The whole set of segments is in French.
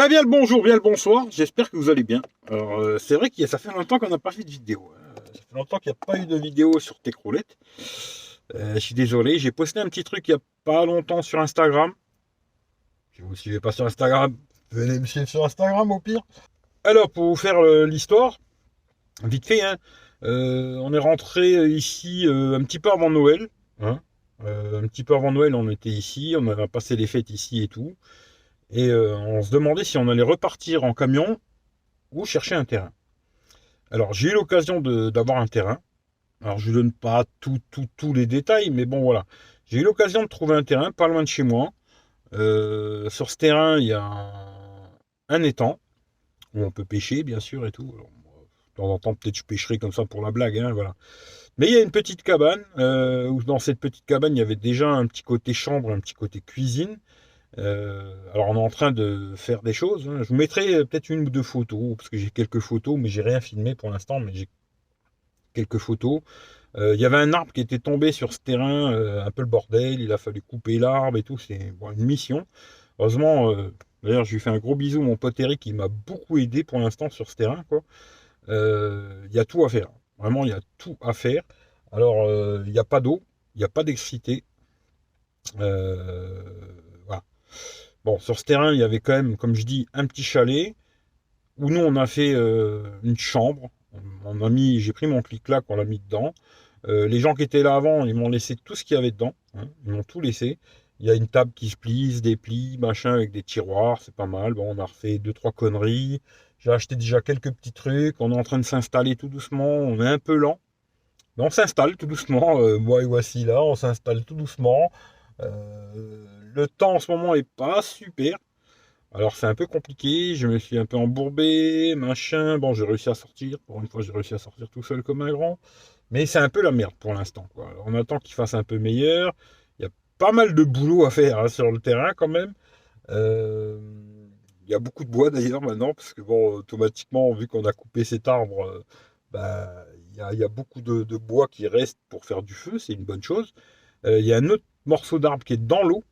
Bien le bonjour, bien le bonsoir, j'espère que vous allez bien. Alors, c'est vrai que ça fait longtemps qu'on n'a pas fait de vidéo, hein. Ça fait longtemps qu'il n'y a pas eu de vidéo sur Techroulette. Je suis désolé, j'ai posté un petit truc il n'y a pas longtemps sur Instagram. Si vous ne me suivez pas sur Instagram, venez me suivre sur Instagram au pire. Alors, pour vous faire l'histoire, vite fait, hein, on est rentré ici un petit peu avant Noël. Hein. Un petit peu avant Noël, on était ici, on avait passé les fêtes ici et tout. Et on se demandait si on allait repartir en camion ou chercher un terrain. Alors, j'ai eu l'occasion d'avoir un terrain. Alors, je ne donne pas tous les détails, mais bon, voilà. J'ai eu l'occasion de trouver un terrain pas loin de chez moi. Sur ce terrain, il y a un étang où on peut pêcher, bien sûr, et tout. Alors, moi, de temps en temps, peut-être je pêcherai comme ça pour la blague, hein, voilà. Mais il y a une petite cabane, où dans cette petite cabane, il y avait déjà un petit côté chambre, un petit côté cuisine. Alors on est en train de faire des choses, hein. Je vous mettrai peut-être une ou deux photos, parce que j'ai quelques photos, mais j'ai rien filmé pour l'instant, mais j'ai quelques photos. Il y avait un arbre qui était tombé sur ce terrain, un peu le bordel, il a fallu couper l'arbre et tout, c'est bon, une mission. Heureusement, d'ailleurs je lui fais un gros bisou, mon pote Eric, il m'a beaucoup aidé pour l'instant sur ce terrain, quoi. Il y a tout à faire, vraiment il y a tout à faire. Alors il n'y a pas d'eau, il n'y a pas d'électricité. Voilà. Bon, sur ce terrain, il y avait quand même, comme je dis, un petit chalet où nous on a fait une chambre. J'ai pris mon clic-clac, on l'a mis dedans. Les gens qui étaient là avant, ils m'ont laissé tout ce qu'il y avait dedans, hein. Ils m'ont tout laissé. Il y a une table qui se plie, se déplie, machin, avec des tiroirs, c'est pas mal. Bon, on a refait deux, trois conneries. J'ai acheté déjà quelques petits trucs. On est en train de s'installer tout doucement. On est un peu lent. Mais on s'installe tout doucement. Moi et voici là, on s'installe tout doucement. Le temps en ce moment est pas super. Alors c'est un peu compliqué, je me suis un peu embourbé, machin. Bon, j'ai réussi à sortir. Pour une fois, j'ai réussi à sortir tout seul comme un grand. Mais c'est un peu la merde pour l'instant, quoi. Alors, on attend qu'il fasse un peu meilleur. Il y a pas mal de boulot à faire, hein, sur le terrain quand même. Euh, il y a beaucoup de bois d'ailleurs maintenant, parce que bon, automatiquement, vu qu'on a coupé cet arbre, il y a beaucoup de bois qui reste pour faire du feu, c'est une bonne chose. Il y a un autre morceau d'arbre qui est dans l'eau.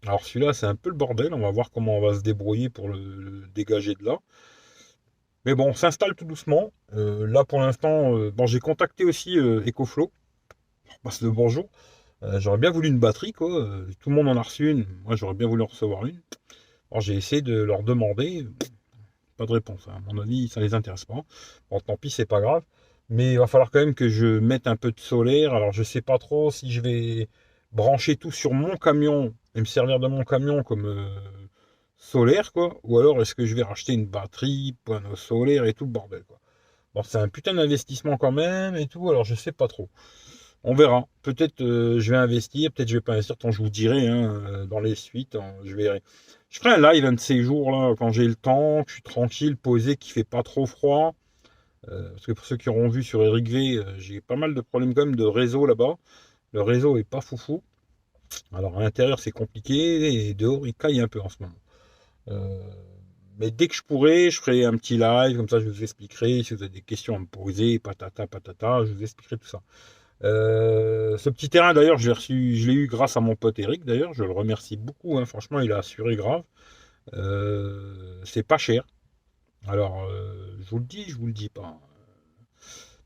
Alors celui-là, c'est un peu le bordel. On va voir comment on va se débrouiller pour le dégager de là. Mais bon, on s'installe tout doucement. Là, pour l'instant, bon, j'ai contacté aussi EcoFlow. On passe le bonjour. J'aurais bien voulu une batterie, quoi. Tout le monde en a reçu une. Moi, j'aurais bien voulu en recevoir une. Alors, j'ai essayé de leur demander. Pas de réponse, hein. À mon avis, ça les intéresse pas. Bon, tant pis, c'est pas grave. Mais il va falloir quand même que je mette un peu de solaire. Alors, je sais pas trop si je vais brancher tout sur mon camion et me servir de mon camion comme solaire, quoi. Ou alors, est-ce que je vais racheter une batterie, panneau solaire et tout le bordel, quoi. Bon, c'est un putain d'investissement quand même et tout. Alors, je sais pas trop. On verra. Peut-être je vais investir, peut-être je vais pas investir. Tant je vous dirai, hein, dans les suites, hein, je verrai. Je ferai un live un de ces jours là, quand j'ai le temps, que je suis tranquille, posé, qu'il fait pas trop froid. Parce que pour ceux qui auront vu sur Eric V, j'ai pas mal de problèmes quand même de réseau là-bas. Le réseau est pas foufou. Alors à l'intérieur c'est compliqué et dehors il caille un peu en ce moment. Euh, mais dès que je pourrai, je ferai un petit live, comme ça je vous expliquerai. Si vous avez des questions à me poser, patata, patata, je vous expliquerai tout ça. Ce petit terrain d'ailleurs, je l'ai eu grâce à mon pote Eric d'ailleurs, je le remercie beaucoup, hein. Franchement il a assuré grave. C'est pas cher. Alors je vous le dis, je vous le dis pas.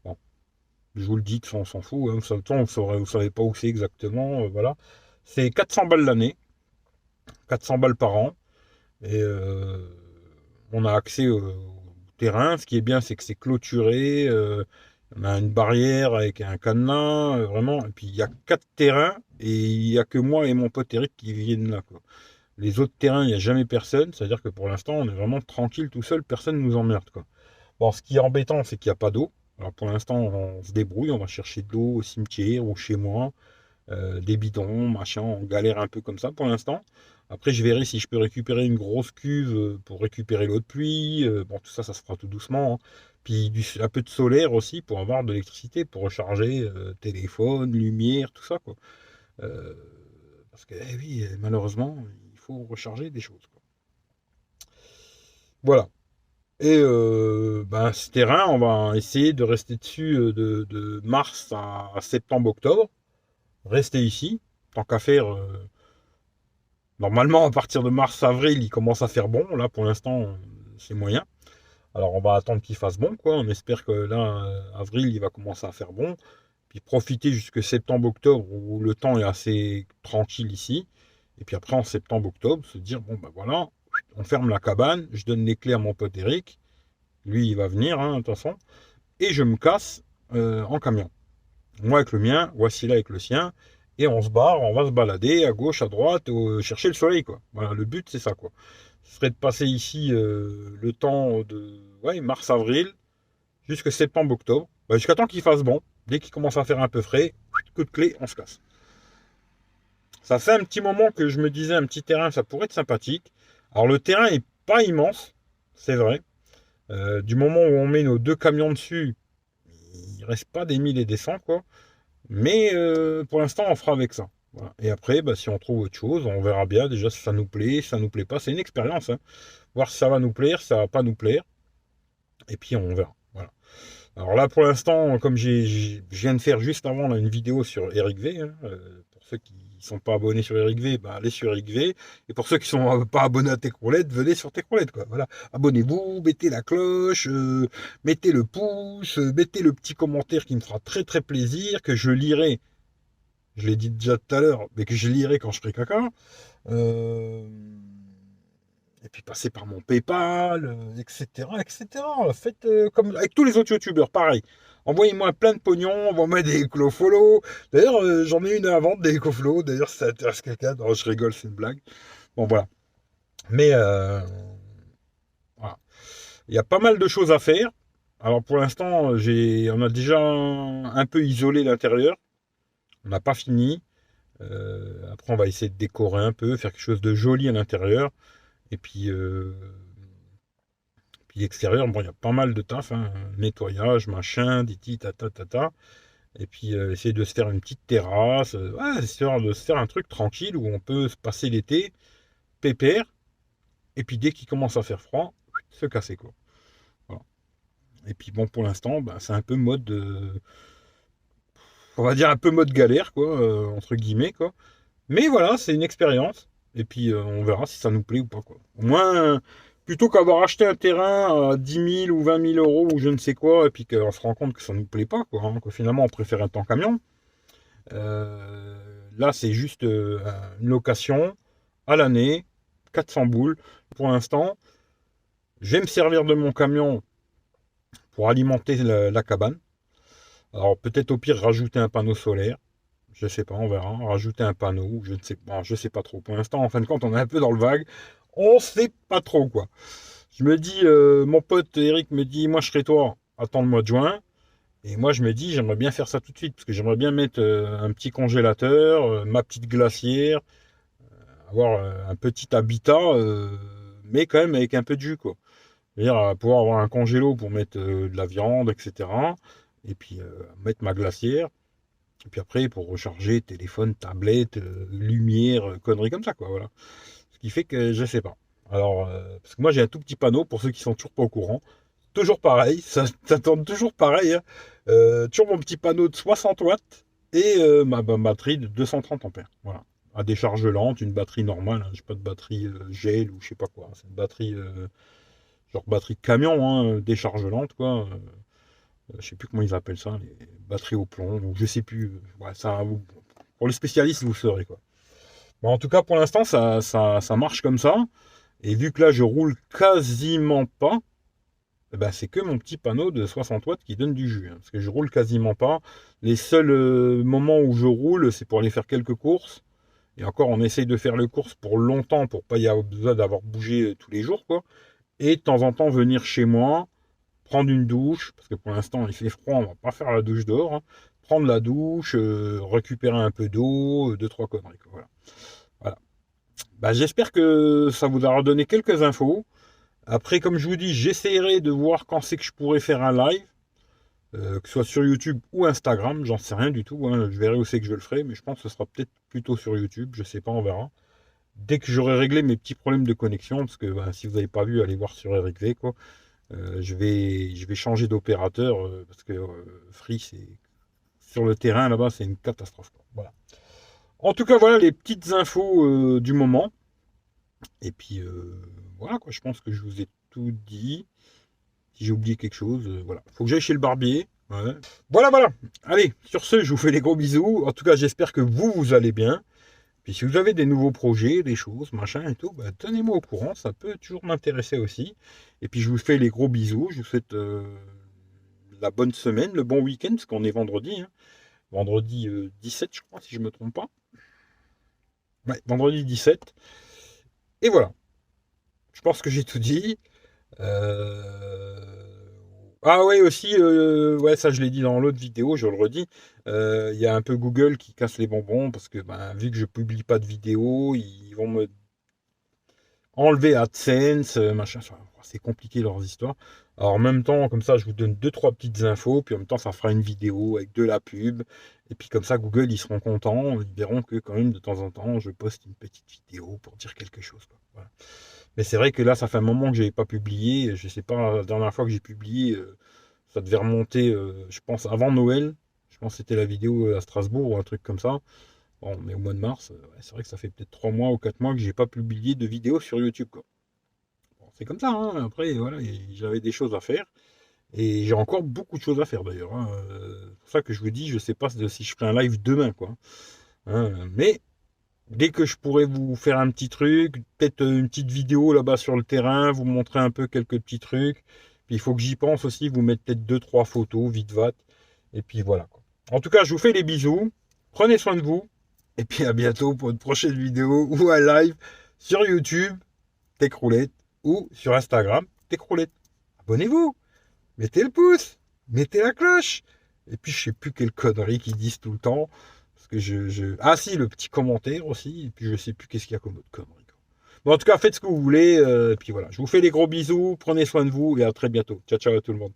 Bon, je vous le dis, on s'en fout, hein. De toute façon, vous savez pas où c'est exactement, voilà. C'est 400 balles l'année, 400 balles par an, et on a accès au terrain. Ce qui est bien, c'est que c'est clôturé. On a une barrière avec un cadenas, vraiment. Et puis il y a 4 terrains et il y a que moi et mon pote Eric qui viennent là, quoi. Les autres terrains, il n'y a jamais personne. C'est-à-dire que pour l'instant, on est vraiment tranquille tout seul. Personne ne nous emmerde, quoi. Bon, ce qui est embêtant, c'est qu'il n'y a pas d'eau. Alors pour l'instant, on se débrouille. On va chercher de l'eau au cimetière ou chez moi. Des bidons, machin. On galère un peu comme ça pour l'instant. Après, je verrai si je peux récupérer une grosse cuve pour récupérer l'eau de pluie. Bon, tout ça, ça se fera tout doucement, hein. Puis un peu de solaire aussi pour avoir de l'électricité, pour recharger téléphone, lumière, tout ça, quoi. Euh, Parce que, eh oui, malheureusement, il faut recharger des choses, quoi. Voilà. Et ce terrain, on va essayer de rester dessus de mars à septembre-octobre. Rester ici, tant qu'à faire. Normalement, à partir de mars-avril, il commence à faire bon. Là, pour l'instant, c'est moyen. Alors, on va attendre qu'il fasse bon, quoi. On espère que là, avril, il va commencer à faire bon. Puis profiter jusque septembre-octobre où le temps est assez tranquille ici. Et puis après, en septembre-octobre, se dire, bon, ben voilà, on ferme la cabane, je donne les clés à mon pote Eric. Lui, il va venir, hein, de toute façon. Et je me casse en camion. Moi avec le mien, voici là avec le sien. Et on se barre, on va se balader à gauche, à droite, chercher le soleil, quoi. Voilà, le but, c'est ça, quoi. Ce serait de passer ici le temps de ouais, mars-avril jusqu'à septembre-octobre. Bah, jusqu'à temps qu'il fasse bon. Dès qu'il commence à faire un peu frais, coup de clé, on se casse. Ça fait un petit moment que je me disais un petit terrain, ça pourrait être sympathique. Alors le terrain est pas immense, c'est vrai. Du moment où on met nos 2 camions dessus, il reste pas des 1000 et des 100, quoi. Mais pour l'instant, on fera avec ça. Voilà. Et après, bah, si on trouve autre chose, on verra bien déjà si ça nous plaît, si ça nous plaît pas. C'est une expérience, hein. Voir si ça va nous plaire, si ça va pas nous plaire. Et puis on verra. Voilà. Alors là, pour l'instant, comme je viens de faire juste avant là, une vidéo sur Eric V, hein, pour ceux qui ne sont pas abonnés sur Eric V, bah, allez sur Eric V. Et pour ceux qui ne sont pas abonnés à Techroulette, venez sur Techroulette, quoi. Voilà. Abonnez-vous, mettez la cloche, mettez le pouce, mettez le petit commentaire qui me fera très très plaisir, que je lirai. Je l'ai dit déjà tout à l'heure, mais que je lirai quand je ferai caca. Euh, et puis passer par mon PayPal, etc., etc. Faites comme avec tous les autres youtubeurs, pareil. Envoyez-moi plein de pognon, envoyez-moi des éco-follow. D'ailleurs, j'en ai une à vendre, des éco-follow. D'ailleurs, si ça intéresse quelqu'un, non, je rigole, c'est une blague. Bon, voilà. Mais voilà. Il y a pas mal de choses à faire. Alors pour l'instant, on a déjà un peu isolé l'intérieur. On n'a pas fini. Après, on va essayer de décorer un peu, faire quelque chose de joli à l'intérieur. Et puis l'extérieur, bon, il y a pas mal de taf, hein, nettoyage, machin, titi, tata, tata. Et puis essayer de se faire une petite terrasse, ouais, histoire de se faire un truc tranquille où on peut se passer l'été, pépère. Et puis dès qu'il commence à faire froid, se casser, quoi. Voilà. Et puis bon, pour l'instant, ben, c'est un peu mode, on va dire un peu mode galère, quoi, entre guillemets, quoi. Mais voilà, c'est une expérience. Et puis, on verra si ça nous plaît ou pas, quoi. Au moins, plutôt qu'avoir acheté un terrain à 10 000 ou 20 000 euros ou je ne sais quoi, et puis qu'on se rend compte que ça nous plaît pas, quoi, hein, que finalement, on préfère un temps camion. Là, c'est juste une location à l'année, 400 boules. Pour l'instant, je vais me servir de mon camion pour alimenter la cabane. Alors, peut-être au pire, rajouter un panneau solaire. Je sais pas, on verra. Rajouter un panneau, je ne sais pas, je sais pas trop. Pour l'instant, en fin de compte, on est un peu dans le vague. On sait pas trop quoi. Je me dis, mon pote Eric me dit, moi je serai toi, attends le mois de juin. Et moi je me dis, j'aimerais bien faire ça tout de suite, parce que j'aimerais bien mettre un petit congélateur, ma petite glacière, avoir un petit habitat, mais quand même avec un peu de jus, quoi. C'est-à-dire pouvoir avoir un congélo pour mettre de la viande, etc. Et puis mettre ma glacière. Et puis après, pour recharger téléphone, tablette, lumière, conneries comme ça, quoi, voilà. Ce qui fait que je sais pas. Alors, parce que moi j'ai un tout petit panneau, pour ceux qui sont toujours pas au courant. Toujours pareil, ça tourne toujours pareil, hein. Toujours mon petit panneau de 60 watts et ma batterie de 230 ampères. Voilà. À décharge lente, une batterie normale, hein. J'ai pas de batterie gel ou je sais pas quoi. C'est une batterie, genre batterie de camion, hein, décharge lente, quoi. Je sais plus comment ils appellent ça, les batteries au plomb, donc je sais plus. Ouais, ça, pour le spécialiste, vous le saurez, quoi. Bon, en tout cas, pour l'instant, ça marche comme ça. Et vu que là, je roule quasiment pas, eh ben, c'est que mon petit panneau de 60 watts qui donne du jus, hein, parce que je roule quasiment pas. Les seuls moments où je roule, c'est pour aller faire quelques courses. Et encore, on essaye de faire les courses pour longtemps, pour pas y avoir besoin d'avoir bougé tous les jours, quoi. Et de temps en temps, venir chez moi, prendre une douche, parce que pour l'instant il fait froid, on va pas faire la douche dehors, hein. Prendre la douche, récupérer un peu d'eau, deux, trois conneries, quoi. Voilà. Voilà. Bah, j'espère que ça vous aura donné quelques infos. Après, comme je vous dis, j'essaierai de voir quand c'est que je pourrais faire un live, que ce soit sur YouTube ou Instagram, j'en sais rien du tout, hein. Je verrai où c'est que je le ferai, mais je pense que ce sera peut-être plutôt sur YouTube, je sais pas, on verra. Dès que j'aurai réglé mes petits problèmes de connexion, parce que bah, si vous n'avez pas vu, allez voir sur Eric V, quoi. Je vais changer d'opérateur parce que Free, c'est sur le terrain là-bas, c'est une catastrophe, quoi. Voilà. En tout cas, voilà les petites infos du moment. Et puis voilà quoi, je pense que je vous ai tout dit. Si j'ai oublié quelque chose, voilà. Faut que j'aille chez le barbier. Ouais. Voilà, voilà. Allez, sur ce, je vous fais les gros bisous. En tout cas, j'espère que vous allez bien. Puis si vous avez des nouveaux projets, des choses, machin et tout, bah, tenez-moi au courant, ça peut toujours m'intéresser aussi. Et puis je vous fais les gros bisous, je vous souhaite la bonne semaine, le bon week-end, parce qu'on est vendredi, hein. Vendredi 17, je crois, si je ne me trompe pas. Ouais, vendredi 17. Et voilà, je pense que j'ai tout dit. Ah ouais, aussi, ouais, ça je l'ai dit dans l'autre vidéo, je le redis. Il y a un peu Google qui casse les bonbons parce que ben, vu que je publie pas de vidéos, ils vont me enlever AdSense, machin. Enfin, c'est compliqué leurs histoires. Alors en même temps, comme ça, je vous donne deux, trois petites infos, puis en même temps, ça fera une vidéo avec de la pub. Et puis comme ça, Google, ils seront contents. Ils verront que quand même, de temps en temps, je poste une petite vidéo pour dire quelque chose, quoi. Voilà. Mais c'est vrai que là, ça fait un moment que je n'avais pas publié. Je sais pas, la dernière fois que j'ai publié, ça devait remonter, je pense, avant Noël. Je pense que c'était la vidéo à Strasbourg ou un truc comme ça. Bon, mais au mois de mars, ouais, c'est vrai que ça fait peut-être 3 mois ou 4 mois que j'ai pas publié de vidéo sur YouTube, quoi. Bon, c'est comme ça, hein. Après, voilà, j'avais des choses à faire. Et j'ai encore beaucoup de choses à faire d'ailleurs, hein. C'est pour ça que je vous dis, je sais pas si je ferai un live demain, quoi. Hein, mais dès que je pourrais vous faire un petit truc, peut-être une petite vidéo là-bas sur le terrain, vous montrer un peu quelques petits trucs. Puis il faut que j'y pense aussi, vous mettre peut-être deux, trois photos, vite vat. Et puis voilà, quoi. En tout cas, je vous fais les bisous. Prenez soin de vous. Et puis à bientôt pour une prochaine vidéo ou un live sur YouTube, Techroulette, ou sur Instagram, Techroulette. Abonnez-vous, mettez le pouce, mettez la cloche. Et puis je sais plus quelle connerie qu'ils disent tout le temps. Parce que Ah si, le petit commentaire aussi. Et puis je sais plus qu'est-ce qu'il y a comme autre connerie, quoi. Bon, en tout cas, faites ce que vous voulez. Et puis voilà, je vous fais les gros bisous. Prenez soin de vous et à très bientôt. Ciao, ciao à tout le monde.